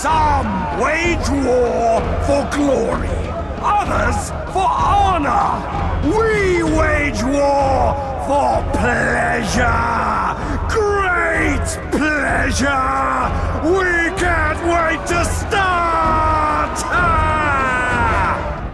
Some wage war for glory, others for honor. We wage war for pleasure, great pleasure. We can't wait to start!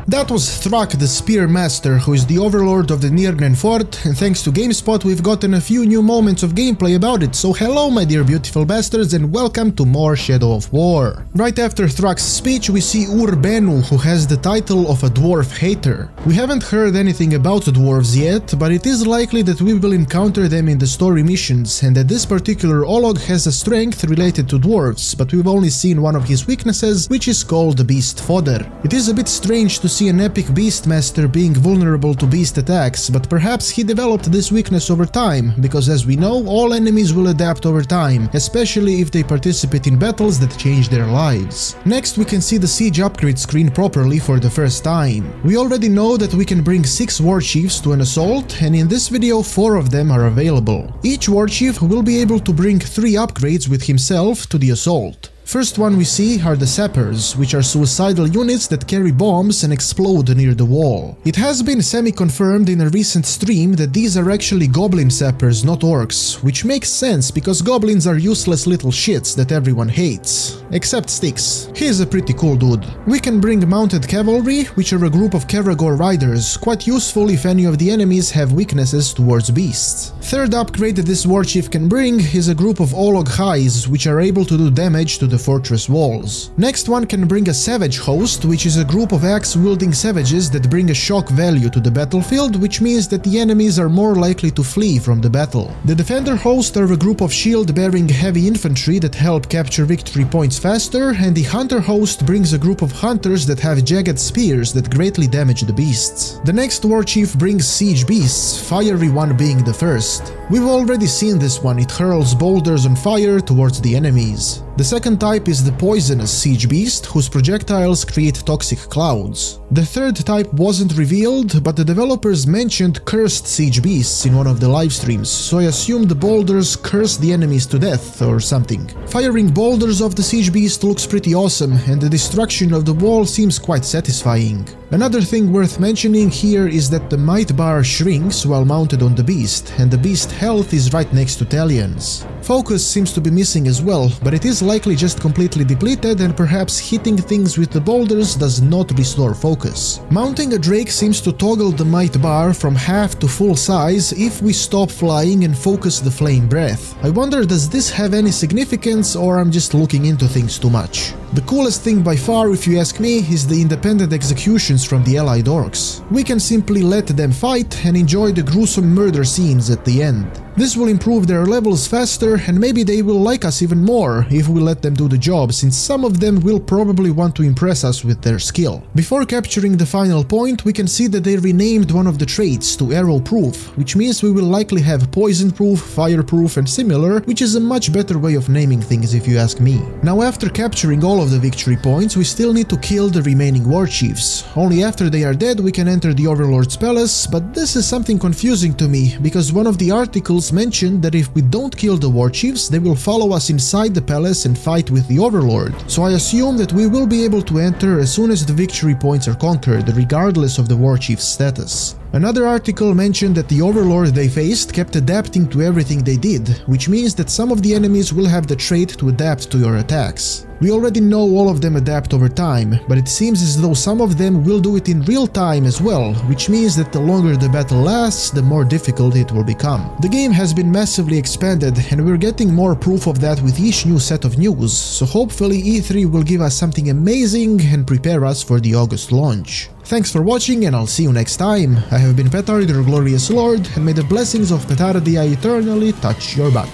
That was Thrak the Spear Master, who is the overlord of the Nurnen fort, and thanks to GameSpot we've gotten a few new moments of gameplay about it, so hello my dear beautiful bastards and welcome to more Shadow of War. Right after Thrak's speech we see Ur-Benu, who has the title of a dwarf hater. We haven't heard anything about dwarves yet, but it is likely that we will encounter them in the story missions, and that this particular Olog has a strength related to dwarves, but we've only seen one of his weaknesses, which is called Beast Fodder. It is a bit strange to see an epic Beastmaster being vulnerable to beast attacks, but perhaps he developed this weakness over time, because as we know, all enemies will adapt over time, especially if they participate in battles that change their lives. Next we can see the siege upgrade screen properly for the first time. We already know that we can bring 6 warchiefs to an assault, and in this video 4 of them are available. Each warchief will be able to bring 3 upgrades with himself to the assault. First one we see are the sappers, which are suicidal units that carry bombs and explode near the wall. It has been semi-confirmed in a recent stream that these are actually goblin sappers, not orcs, which makes sense because goblins are useless little shits that everyone hates. Except Styx. He's a pretty cool dude. We can bring mounted cavalry, which are a group of Karagor riders, quite useful if any of the enemies have weaknesses towards beasts. Third upgrade that this warchief can bring is a group of Olog Highs, which are able to do damage to the fortress walls. Next one can bring a savage host, which is a group of axe-wielding savages that bring a shock value to the battlefield, which means that the enemies are more likely to flee from the battle. The defender host are a group of shield-bearing heavy infantry that help capture victory points faster, and the hunter host brings a group of hunters that have jagged spears that greatly damage the beasts. The next warchief brings siege beasts, fiery one being the first. We've already seen this one, it hurls boulders on fire towards the enemies. The second type is the poisonous siege beast, whose projectiles create toxic clouds. The third type wasn't revealed, but the developers mentioned cursed siege beasts in one of the live streams, so I assume the boulders curse the enemies to death or something. Firing boulders off the siege beast looks pretty awesome, and the destruction of the wall seems quite satisfying. Another thing worth mentioning here is that the might bar shrinks while mounted on the beast, and the beast health is right next to Talion's. Focus seems to be missing as well, but it is likely just completely depleted, and perhaps hitting things with the boulders does not restore focus. Mounting a Drake seems to toggle the might bar from half to full size if we stop flying and focus the flame breath. I wonder, does this have any significance, or I'm just looking into things too much? The coolest thing by far, if you ask me, is the independent executions from the allied orcs. We can simply let them fight and enjoy the gruesome murder scenes at the end. This will improve their levels faster, and maybe they will like us even more if we let them do the job, since some of them will probably want to impress us with their skill. Before capturing the final point, we can see that they renamed one of the traits to arrow-proof, which means we will likely have poison-proof, fire-proof and similar, which is a much better way of naming things if you ask me. Now after capturing all of the victory points, we still need to kill the remaining warchiefs. Only after they are dead we can enter the Overlord's palace, but this is something confusing to me, because one of the articles mentioned that if we don't kill the warchiefs, they will follow us inside the palace and fight with the Overlord. So I assume that we will be able to enter as soon as the victory points are conquered, regardless of the warchief's status. Another article mentioned that the Overlord they faced kept adapting to everything they did, which means that some of the enemies will have the trait to adapt to your attacks. We already know all of them adapt over time, but it seems as though some of them will do it in real time as well, which means that the longer the battle lasts, the more difficult it will become. The game has been massively expanded, and we're getting more proof of that with each new set of news, so hopefully E3 will give us something amazing and prepare us for the August launch. Thanks for watching, and I'll see you next time. I have been Petard, your glorious lord, and may the blessings of Petard eternally touch your butt.